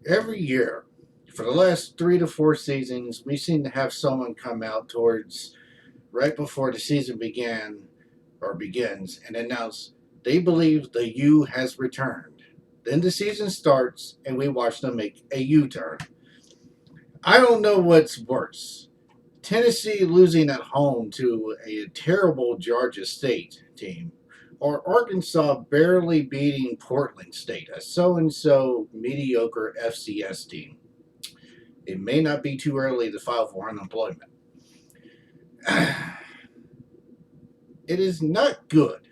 Every year, for the last 3 to 4 seasons, we seem to have someone come out towards right before the season began or begins and announce they believe the U has returned. Then the season starts and we watch them make a U turn. I don't know what's worse. Tennessee losing at home to a terrible Georgia State team, or Arkansas barely beating Portland State, a so and so mediocre FCS team. It may not be too early to file for unemployment. It is not good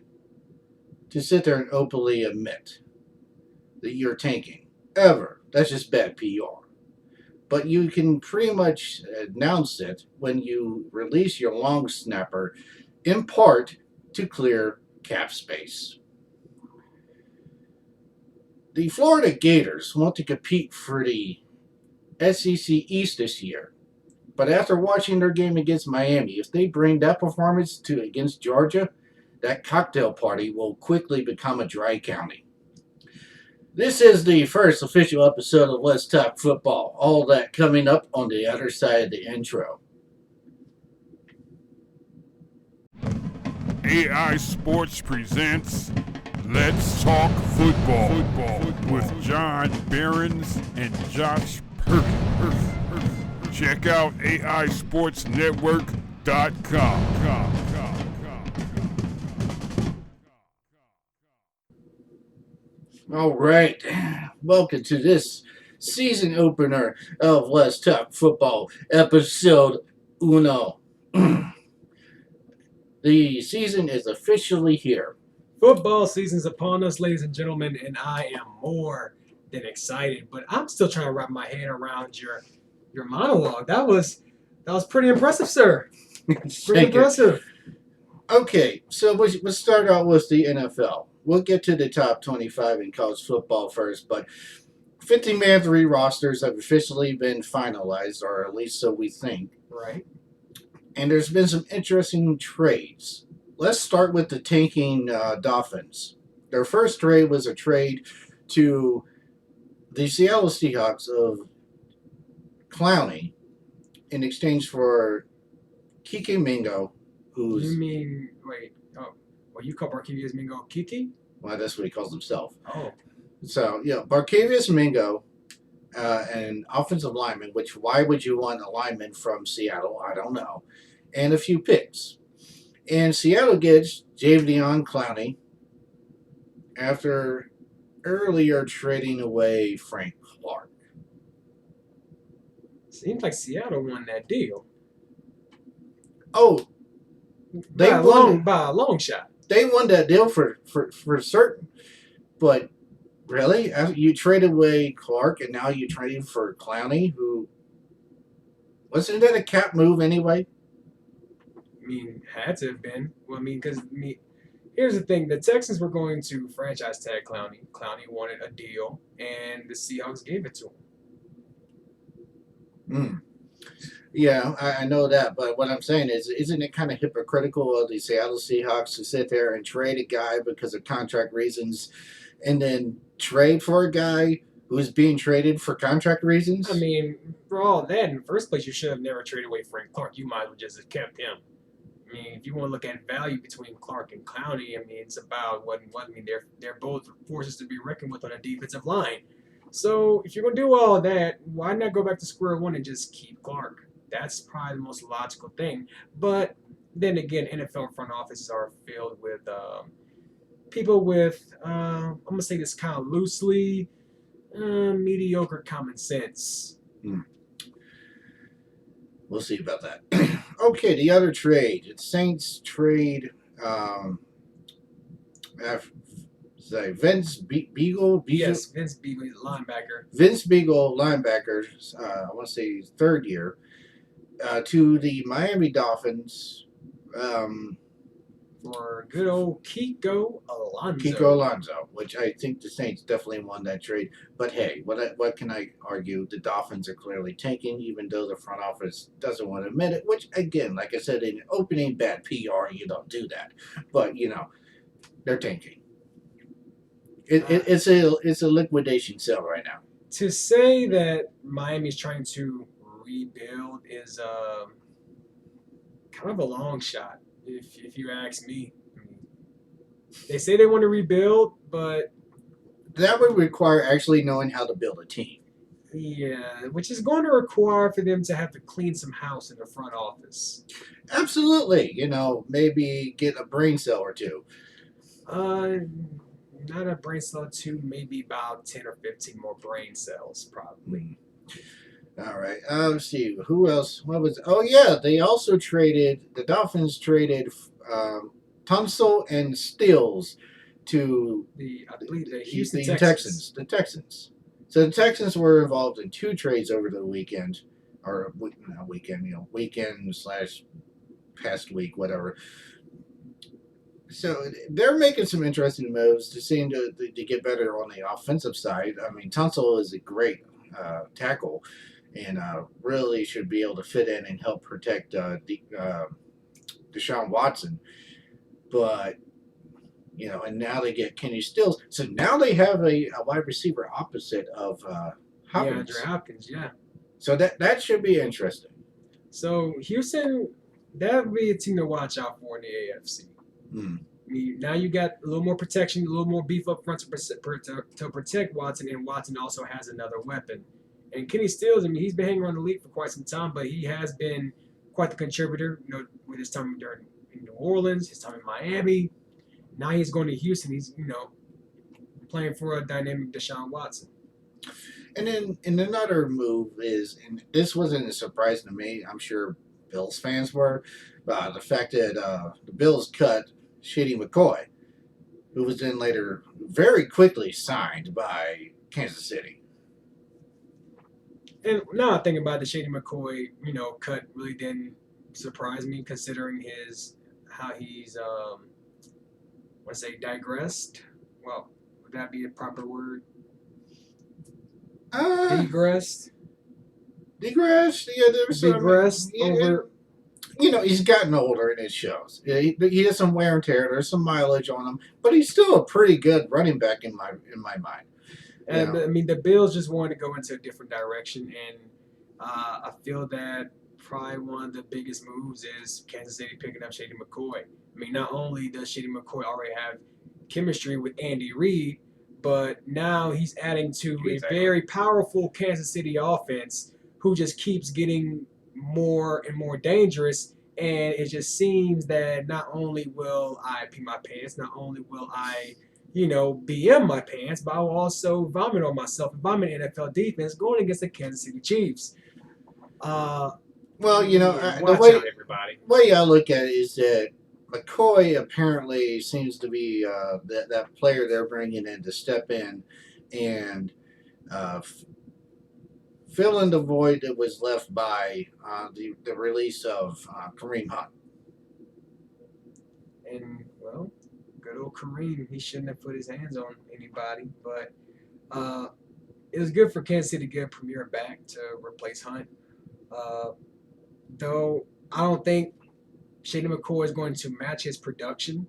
to sit there and openly admit that you're tanking. Ever. That's just bad PR. But you can pretty much announce it when you release your long snapper, in part to clear cap space. The Florida Gators want to compete for the SEC East this year. But after watching their game against Miami, if they bring that performance to against Georgia, that cocktail party will quickly become a dry county. This is the first official episode of Let's Talk Football. All that coming up on the other side of the intro. AI Sports presents Let's Talk Football, with John Behrens and Josh Perkins. Check out AISportsNetwork.com. All right, welcome to this season opener of Let's Talk Football, episode uno. The season is officially here. Football season's upon us, ladies and gentlemen, and I am more than excited. But I'm still trying to wrap my head around your monologue. That was pretty impressive, sir. Pretty impressive. Okay, so we'll start out with the NFL. We'll get to the top 25 in college football first, but 50-man 3 rosters have officially been finalized, or at least so we think. Right. And there's been some interesting trades. Let's start with the tanking Dolphins. Their first trade was a trade to the Seattle Seahawks of Clowney in exchange for Kike Mingo, who's... You mean, wait, you call Barkevius Mingo Kiki? Well, that's what he calls himself. Oh. So, yeah, Barkevius Mingo, an offensive lineman, which why would you want a lineman from Seattle? I don't know. And a few picks. And Seattle gets Jadeveon Clowney after earlier trading away Frank Clark. Seems like Seattle won that deal. Oh, by a long shot. They won that deal for certain. But really, you traded away Clark, and now you're trading for Clowney, who wasn't that a cap move anyway? I mean, had to have been. Well, because here's the thing: the Texans were going to franchise tag Clowney. Clowney wanted a deal, and the Seahawks gave it to him. Yeah, I know that, but what I'm saying is, isn't it kind of hypocritical of the Seattle Seahawks to sit there and trade a guy because of contract reasons, and then trade for a guy who's being traded for contract reasons? I mean, for all that, in the first place, you should have never traded away Frank Clark. You might as well just have kept him. I mean, if you want to look at value between Clark and Clowney, I mean, it's about what. I mean, they're both forces to be reckoned with on a defensive line. So if you're gonna do all of that, why not go back to square one and just keep Clark? That's probably the most logical thing. But then again, NFL front offices are filled with people with, I'm going to say this kind of loosely, mediocre common sense. We'll see about that. Okay, the other trade. The Saints trade Vince Beagle. Yes, Vince Beagle, linebacker. Vince Beagle, linebacker, I want to say third year, to the Miami Dolphins for good old Kiko Alonso. Kiko Alonso, which I think the Saints definitely won that trade. But hey, what can I argue? The Dolphins are clearly tanking, even though the front office doesn't want to admit it. Which, again, like I said, in opening bad PR, you don't do that. But they're tanking. It's a liquidation sale right now. To say that Miami's trying to rebuild is kind of a long shot, if you ask me. I mean, they say they want to rebuild, but That would require actually knowing how to build a team. yeah, which is going to require for them to have to clean some house in the front office. Absolutely. Maybe get a brain cell or two. Uh, Not a brain cell two, maybe about 10 or 15 more brain cells, probably. All right. Let's see. Who else? What was? Oh yeah, they also traded. The Dolphins traded Tunsil and Stills to I believe the Houston the Texans. Texans. The Texans. So the Texans were involved in 2 trades over the weekend, or not weekend, weekend / past week, whatever. So they're making some interesting moves to seem to get better on the offensive side. I mean, Tunsil is a great tackle, and really should be able to fit in and help protect Deshaun Watson. But and now they get Kenny Stills. So now they have a wide receiver opposite of Hopkins. DeAndre Hopkins, yeah. So that should be interesting. So Houston, that would be a team to watch out for in the AFC. Hmm. I mean, now you got a little more protection, a little more beef up front to protect Watson, and Watson also has another weapon. And Kenny Stills, I mean, he's been hanging around the league for quite some time, but he has been quite the contributor. With his time in New Orleans, his time in Miami. Now he's going to Houston. He's playing for a dynamic Deshaun Watson. And then another move is, and this wasn't a surprise to me. I'm sure Bills fans were, the fact that the Bills cut Shady McCoy, who was then later very quickly signed by Kansas City. And now I think about the Shady McCoy, cut really didn't surprise me, considering how he's digressed. Well, would that be a proper word? Degressed. Degressed. Yeah, there's Degressed over. He's gotten older, and it shows. He has some wear and tear. There's some mileage on him, but he's still a pretty good running back in my mind. And I mean, the Bills just wanted to go into a different direction, and I feel that probably one of the biggest moves is Kansas City picking up Shady McCoy. I mean, not only does Shady McCoy already have chemistry with Andy Reid, but now he's adding to a very powerful Kansas City offense who just keeps getting more and more dangerous. And it just seems that not only will I pee my pants, not only will I, be in my pants, but I will also vomit on myself if I'm an NFL defense going against the Kansas City Chiefs. Well, watch the out, everybody. way I look at it is that McCoy apparently seems to be that player they're bringing in to step in and fill in the void that was left by the release of Kareem Hunt. And, well, good old Kareem, he shouldn't have put his hands on anybody. But it was good for Kansas City to get Premier back to replace Hunt. Though I don't think Shady McCoy is going to match his production,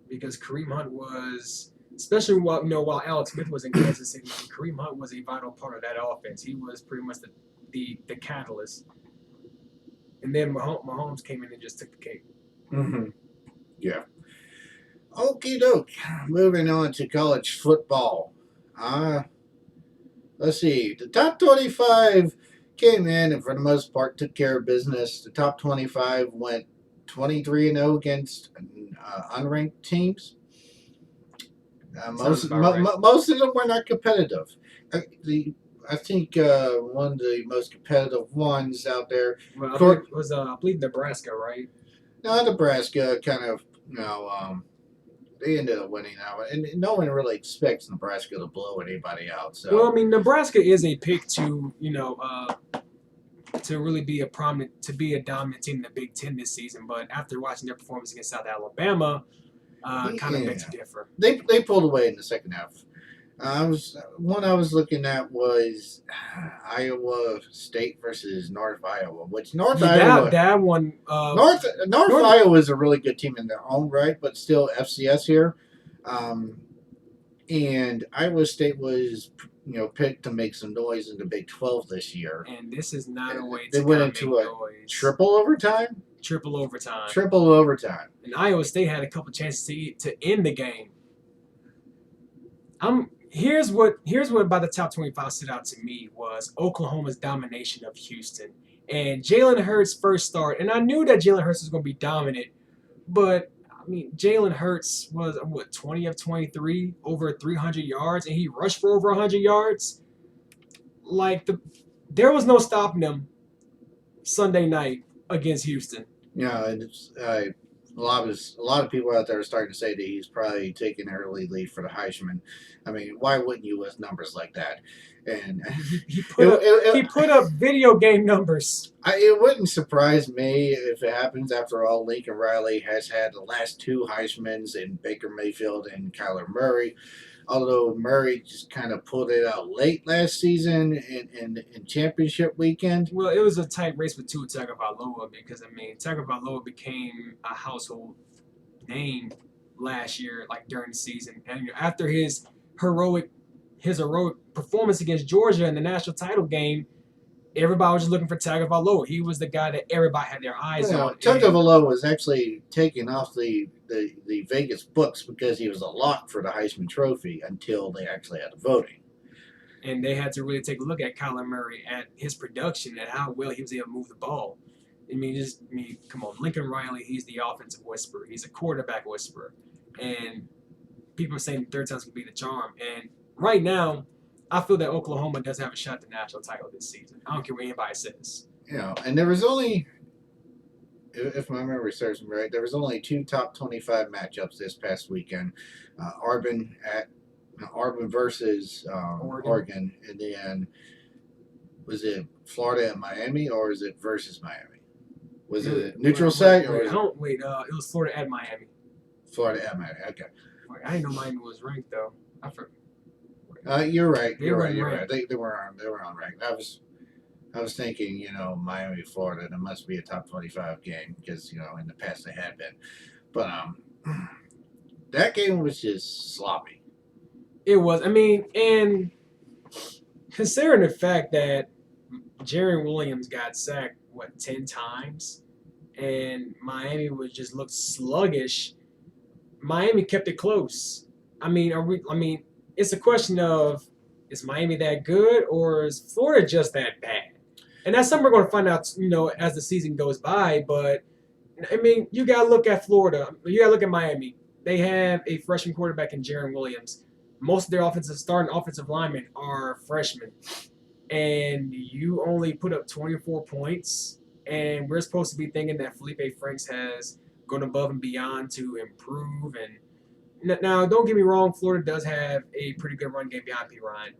because Kareem Hunt was, especially while Alex Smith was in Kansas City, Kareem Hunt was a vital part of that offense. He was pretty much the catalyst. And then Mahomes came in and just took the cake. Mm-hmm. Yeah. Okie doke. Moving on to college football. Let's see. The top 25 came in and for the most part took care of business. The top 25 went 23-0 against unranked teams. Most of them were not competitive. I think one of the most competitive ones out there. Well, I believe Nebraska, right? No, Nebraska kind of they ended up winning that one, and no one really expects Nebraska to blow anybody out. So well, I mean, Nebraska is a pick to to really be a dominant team in the Big Ten this season. But after watching their performance against South Alabama, kind of makes it differ. They pulled away in the second half. I was looking at was Iowa State versus North Iowa, which Iowa that one North Iowa is a really good team in their own right, but still FCS here. And Iowa State was picked to make some noise in the Big 12 this year. And this is not a way They to went kinda into make a noise. triple overtime. Triple overtime. Triple overtime. And Iowa State had a couple chances to end the game. Here's what about the top 25 stood out to me was Oklahoma's domination of Houston and Jalen Hurts' first start. And I knew that Jalen Hurts was going to be dominant, but I mean Jalen Hurts was 20 of 23, over 300 yards, and he rushed for over 100 yards. There was no stopping him Sunday night against Houston. It's a lot of people out there are starting to say that he's probably taking an early lead for the Heisman. I mean, why wouldn't you with numbers like that? And he put up video game numbers. It wouldn't surprise me if it happens. After all, Lincoln Riley has had the last two Heismans in Baker Mayfield and Kyler Murray. Although Murray just kind of pulled it out late last season in championship weekend. Well, it was a tight race with Tua Tagovailoa because Tagovailoa became a household name last year, like during the season, and after his heroic performance against Georgia in the national title game, everybody was just looking for Tagovailoa. He was the guy that everybody had their eyes on. Tagovailoa was actually taken off the Vegas books because he was a lock for the Heisman Trophy until they actually had the voting. And they had to really take a look at Kyler Murray, at his production, and how well he was able to move the ball. Come on, Lincoln Riley, he's the offensive whisperer. He's a quarterback whisperer. And people are saying third time's going to be the charm. And right now, I feel that Oklahoma does have a shot at the national title this season. I don't care what anybody says. And there was only, if my memory serves me right, there was only two top 25 matchups this past weekend. Auburn versus Oregon, and then was it Florida and Miami, or is it versus Miami? Was it a neutral site? It was Florida at Miami. Florida at Miami. Okay. I didn't know Miami was ranked though. I forgot. You're right. They You're were right. You're ranked. right. They were on rank. I was thinking, Miami, Florida. That must be a top 25 game because in the past they had been. But that game was just sloppy. It was. And considering the fact that Jarren Williams got sacked 10 times, and Miami looked sluggish. Miami kept it close. It's a question of, is Miami that good or is Florida just that bad? And that's something we're going to find out, as the season goes by. But you got to look at Florida. You got to look at Miami. They have a freshman quarterback in Jarren Williams. Most of their starting offensive linemen are freshmen. And you only put up 24 points. And we're supposed to be thinking that Felipe Franks has gone above and beyond to improve. And now, don't get me wrong, Florida does have a pretty good run game behind P. Ryan.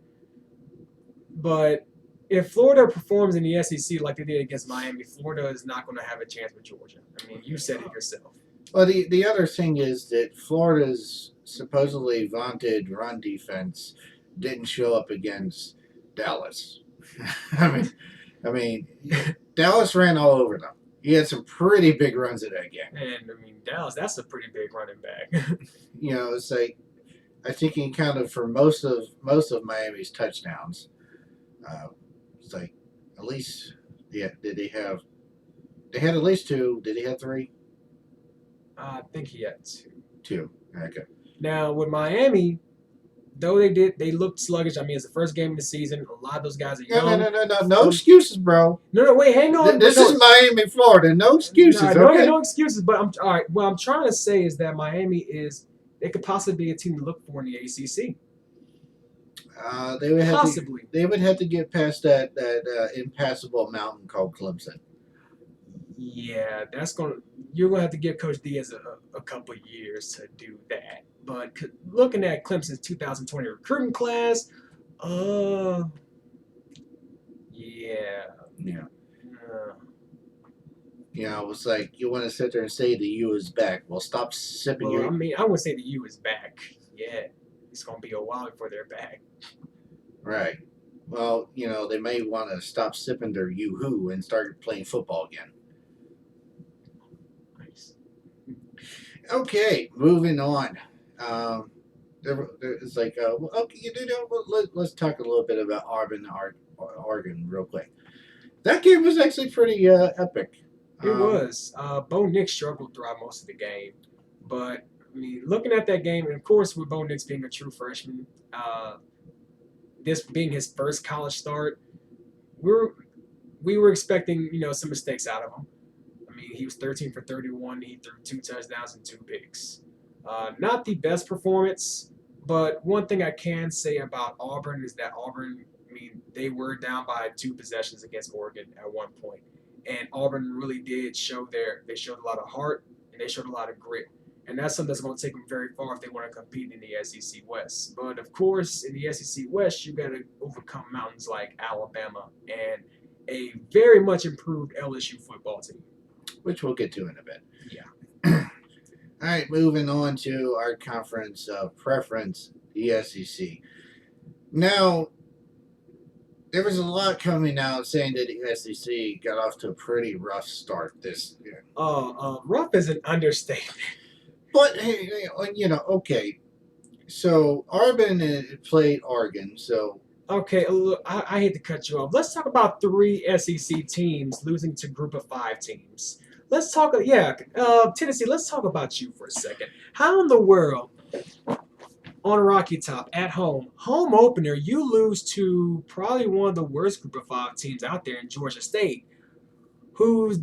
But if Florida performs in the SEC like they did against Miami, Florida is not going to have a chance with Georgia. You said it yourself. Well, the other thing is that Florida's supposedly vaunted run defense didn't show up against Dallas. Dallas ran all over them. He had some pretty big runs in that game. And Dallas, that's a pretty big running back. It's like, I think he accounted for most of Miami's touchdowns. It's like, at least, yeah. They had at least two. Did he have three? I think he had two. Two. Okay. Now with Miami, though they looked sluggish. It's the first game of the season. A lot of those guys are young. No excuses, bro. No, wait, hang on. This is Miami, Florida. No excuses. No excuses. But all right. What I'm trying to say is that Miami they could possibly be a team to look for in the ACC. They would have Possibly. They would have to get past that impassable mountain called Clemson. Yeah, you're gonna have to give Coach Diaz a couple years to do that. But looking at Clemson's 2020 recruiting class, It's like you want to sit there and say the U is back. Well, stop sipping your. I wouldn't say the U is back yet. It's gonna be a while before they're back. Right. Well, they may want to stop sipping their Yoo-hoo and start playing football again. Nice. Okay, moving on. it's like, well, okay, let's talk a little bit about Oregon real quick. That game was actually pretty epic. It was. Bo Nix struggled throughout most of the game, but I mean, looking at that game, and of course, with Bo Nix being a true freshman, this being his first college start, we were expecting some mistakes out of him. I mean, he was 13 for 31. He threw 2 touchdowns and 2 picks. Not the best performance, but one thing I can say about Auburn is that Auburn, I mean, they were down by 2 possessions against Oregon at one point. And Auburn really did they showed a lot of heart and they showed a lot of grit. And that's something that's going to take them very far if they want to compete in the SEC West. But of course, in the SEC West, you got to overcome mountains like Alabama and a very much improved LSU football team. Which we'll get to in a bit. Yeah. All right, moving on to our conference of preference, the SEC. Now, there was a lot coming out saying that the SEC got off to a pretty rough start this year. Rough is an understatement. But, hey, okay. So, Auburn played Oregon, so... Okay, look, I hate to cut you off. Let's talk about 3 SEC teams losing to Group of 5 teams. Let's talk, Tennessee, let's talk about you for a second. How in the world, on Rocky Top, at home opener, you lose to probably one of the worst Group of 5 teams out there in Georgia State, who's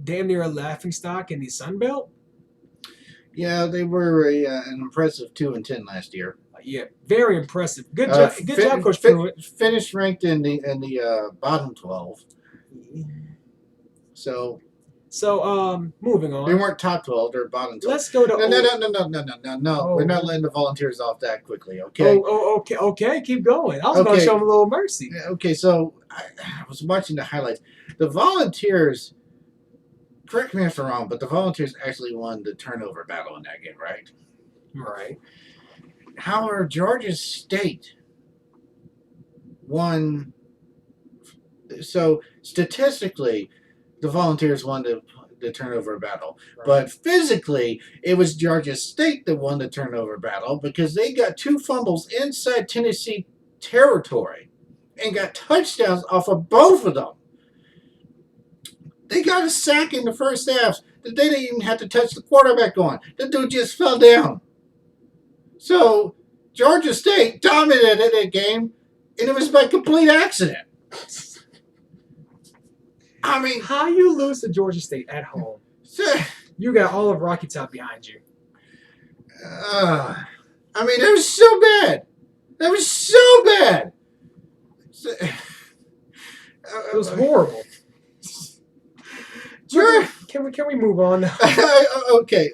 damn near a laughingstock in the Sun Belt? Yeah, they were an impressive 2-10 last year. Yeah, very impressive. Good job, Coach Pruitt. Finished ranked in the bottom 12. So, moving on. They weren't top 12; they're bottom 12. Let's go to No. Oh. We're not letting the Volunteers off that quickly. Okay. Okay. Keep going. I was going to show them a little mercy. Okay, so I was watching the highlights. The Volunteers. Correct me if I'm wrong, but the Volunteers actually won the turnover battle in that game, right? Right. However, Georgia State won. So statistically, the Volunteers won the turnover battle. Right. But physically, it was Georgia State that won the turnover battle because they got 2 fumbles inside Tennessee territory and got touchdowns off of both of them. They got a sack in the first half that they didn't even have to touch the quarterback on. The dude just fell down. So, Georgia State dominated that game, and it was by complete accident. I mean... How you lose to Georgia State at home? You got all of Rocky Top behind you. I mean, that was so bad. That was so bad. It was horrible. Sure. Can we move on now? Okay.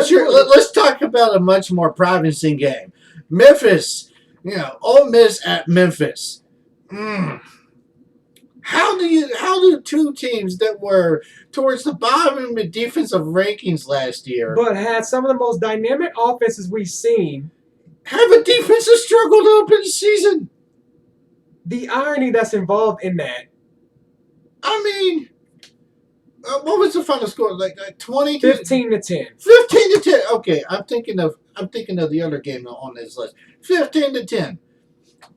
Sure. Let's talk about a much more promising game. Memphis. Ole Miss at Memphis. How do 2 teams that were towards the bottom of the defensive rankings last year, but had some of the most dynamic offenses we've seen, have a defensive struggle to open the season? The irony that's involved in that. I mean, what was the final score? Like 20 15 to 10. 15 to 10. Okay, I'm thinking of the other game on this list. 15 to 10.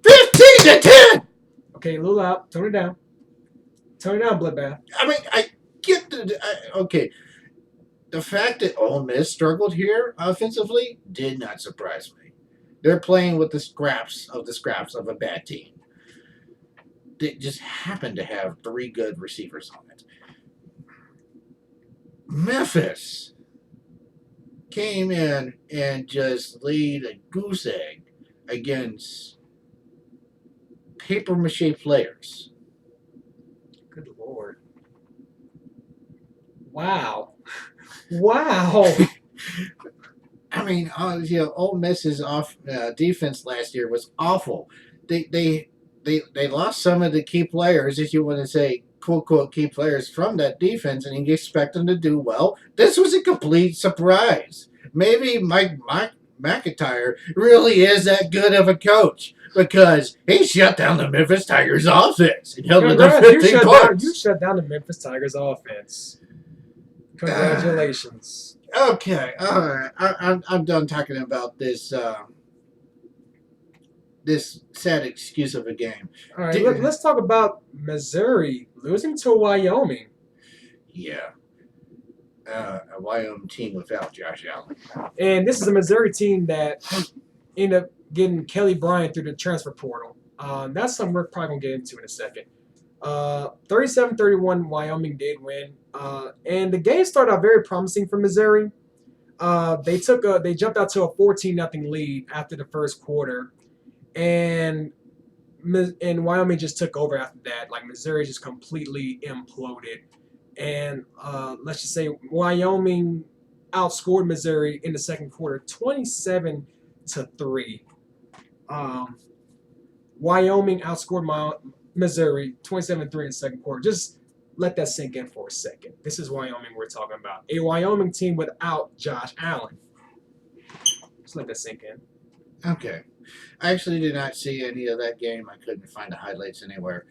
15 to 10. Okay, a little loud. Tone it down. Tone it down, Bloodbath. I mean, I get okay. The fact that Ole Miss struggled here offensively did not surprise me. They're playing with the scraps of a bad team. They just happen to have 3 good receivers on it. Memphis came in and just laid a goose egg against paper-mache players. Good Lord. Wow. Wow. I mean, Ole Miss's defense last year was awful. They lost some of the key players, if you want to say, quote, key players from that defense, and you expect them to do well. This was a complete surprise. Maybe Mike McIntyre really is that good of a coach because he shut down the Memphis Tigers offense and held them to 15 points. You shut down the Memphis Tigers offense. Congratulations. Okay, all right. I'm done talking about this this sad excuse of a game. All right, let's talk about Missouri losing to Wyoming. Yeah, a Wyoming team without Josh Allen. And this is a Missouri team that ended up getting Kelly Bryant through the transfer portal. That's something we're probably going to get into in a second. 37-31, Wyoming did win. And the game started out very promising for Missouri. They jumped out to a 14-0 lead after the first quarter. And Wyoming just took over after that. Like, Missouri just completely imploded. And let's just say Wyoming outscored Missouri in the second quarter 27-3. Wyoming outscored Missouri 27-3 in the second quarter. Just let that sink in for a second. This is Wyoming we're talking about. A Wyoming team without Josh Allen. Just let that sink in. Okay. I actually did not see any of that game. I couldn't find the highlights anywhere.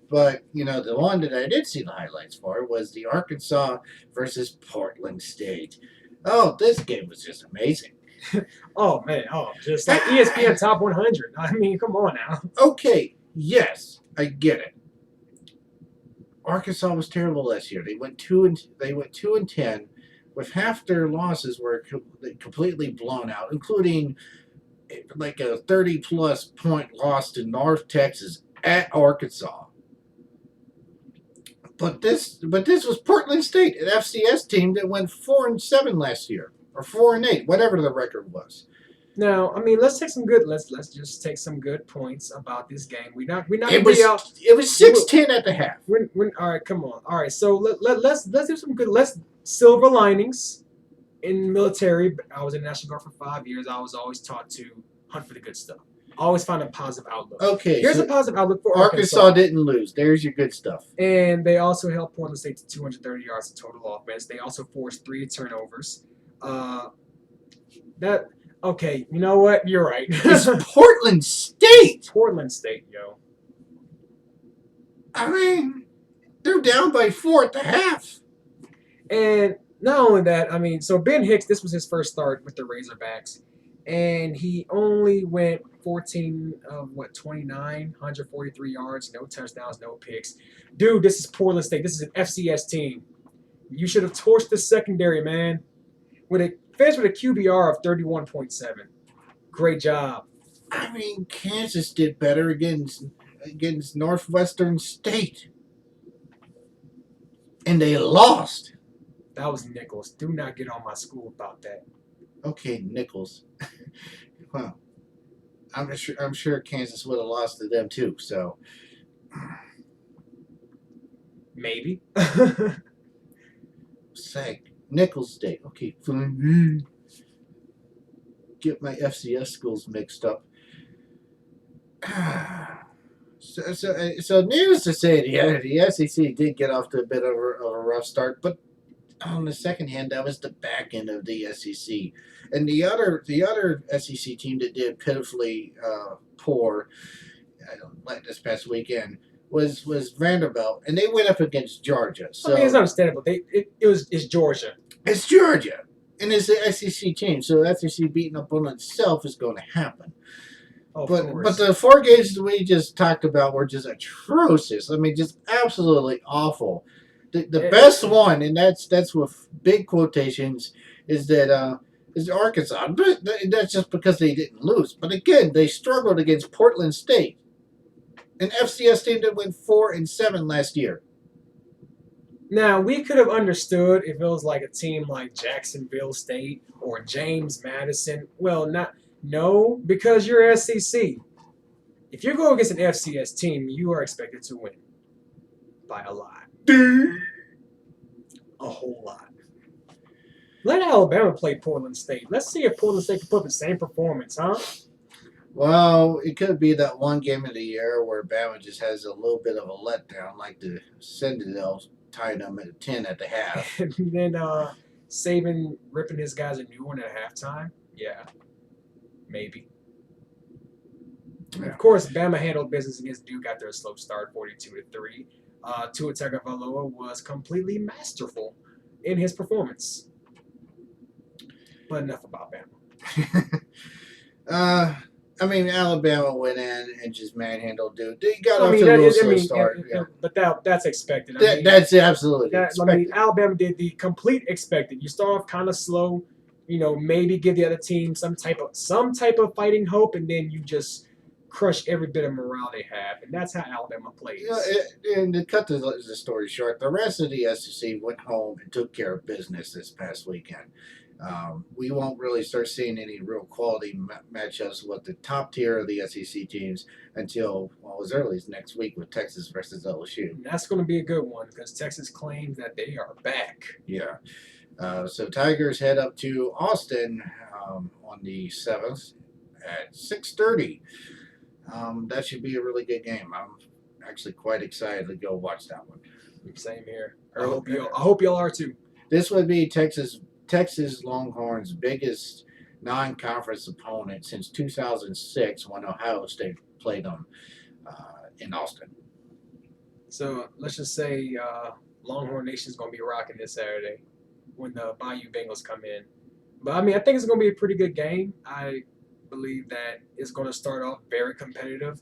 But, the one that I did see the highlights for was the Arkansas versus Portland State. Oh, this game was just amazing. Oh, man. Oh, just like ESPN Top 100. I mean, come on now. Okay, yes, I get it. Arkansas was terrible last year. They went 2-10, with half their losses were completely blown out, including like a 30-plus point loss to North Texas at Arkansas. But this was Portland State, an FCS team that went 4-7 last year, or 4-8, whatever the record was. Now, I mean, let's just take some good points about this game. It was 6-10 at the half. All right, come on. All right, so let's do some good silver linings in military. I was in the National Guard for 5 years. I was always taught to hunt for the good stuff. Always find a positive outlook. Okay, here's a positive outlook for Arkansas didn't lose. There's your good stuff. And they also held Portland State to 230 yards of total offense. They also forced 3 turnovers. Okay, you know what? You're right. It's Portland State. Portland State, yo. I mean, they're down by 4 at the half. And not only that, I mean, so Ben Hicks, this was his first start with the Razorbacks. And he only went 14 of 29, 143 yards, no touchdowns, no picks. Dude, this is Portland State. This is an FCS team. You should have torched the secondary, man. Finished with a QBR of 31.7. Great job. I mean, Kansas did better against Northwestern State. And they lost. That was Nichols. Do not get on my school about that. Okay, Nichols. Well, I'm sure Kansas would have lost to them too. So maybe. Say Nichols State. Okay, fine. Get my FCS schools mixed up. So needless to say, the SEC did get off to a bit of a rough start, but on the second hand, that was the back end of the SEC, and the other SEC team that did pitifully poor this past weekend was Vanderbilt, and they went up against Georgia. So I mean, it's understandable. It's Georgia. It's Georgia, and it's the SEC team, so SEC beating up on itself is going to happen. But the 4 games that we just talked about were just atrocious. I mean, just absolutely awful. The best one, and that's with big quotations, is Arkansas. But that's just because they didn't lose. But again, they struggled against Portland State, an FCS team that went 4-7 last year. Now, we could have understood if it was like a team like Jacksonville State or James Madison. Well, no, because you're SEC. If you go against an FCS team, you are expected to win by a lot. A whole lot. Let Alabama play Portland State. Let's see if Portland State can put the same performance, huh? Well, it could be that one game of the year where Bama just has a little bit of a letdown, like the Citadels tied them at 10 at the half. And then Saban ripping his guys a new one at halftime. Yeah, maybe. Yeah. Of course, Bama handled business against Duke after a slow start, 42-3. Tua Tagovailoa was completely masterful in his performance. But enough about Bama. I mean, Alabama went in and just manhandled dude. They got I off mean, to a little I slow mean, start. Yeah. but that's expected. I mean, That's absolutely I expected. mean, Alabama did the complete expected. You start off kind of slow, maybe give the other team some type of fighting hope, and then you just crush every bit of morale they have, and that's how Alabama plays. And to cut the story short, the rest of the SEC went home and took care of business this past weekend. We won't really start seeing any real quality matchups with the top tier of the SEC teams until as early as next week with Texas versus LSU. And that's going to be a good one because Texas claims that they are back. Yeah. So Tigers head up to Austin on the 7th at 6:30. That should be a really good game. I'm actually quite excited to go watch that one. Same here. I hope y'all are too. This would be Texas Longhorns' biggest non-conference opponent since 2006 when Ohio State played them in Austin. So let's just say Longhorn Nation is going to be rocking this Saturday when the Bayou Bengals come in. But I mean, I think it's going to be a pretty good game. I believe that it's going to start off very competitive,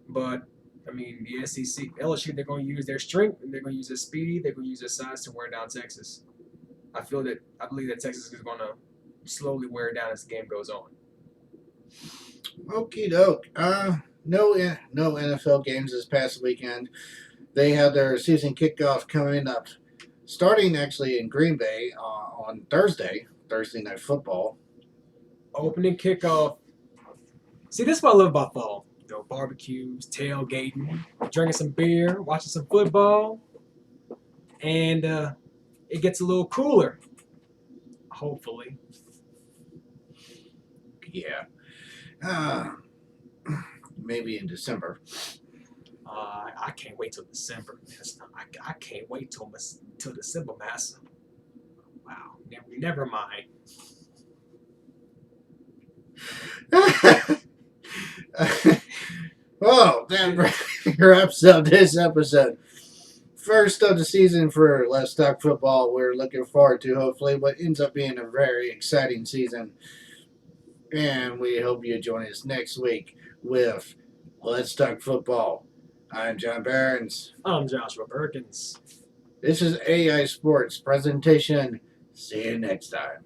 but I mean, the SEC, LSU, they're going to use their strength and they're going to use their speed. They're going to use their size to wear down Texas. I believe that Texas is going to slowly wear down as the game goes on. Okie doke. No NFL games this past weekend. They have their season kickoff coming up, starting actually in Green Bay on Thursday Night Football. Opening kickoff. See, this is what I love about fall. Barbecues, tailgating, drinking some beer, watching some football, and it gets a little cooler. Hopefully. Yeah. Maybe in December. I can't wait till December. I can't wait till December, Massa. Wow. Never mind. Well, that wraps up this episode. First of the season for Let's Talk Football. We're looking forward to hopefully what ends up being a very exciting season. And we hope you join us next week with Let's Talk Football. I'm John Behrens. I'm Joshua Perkins. This is AI Sports presentation. See you next time.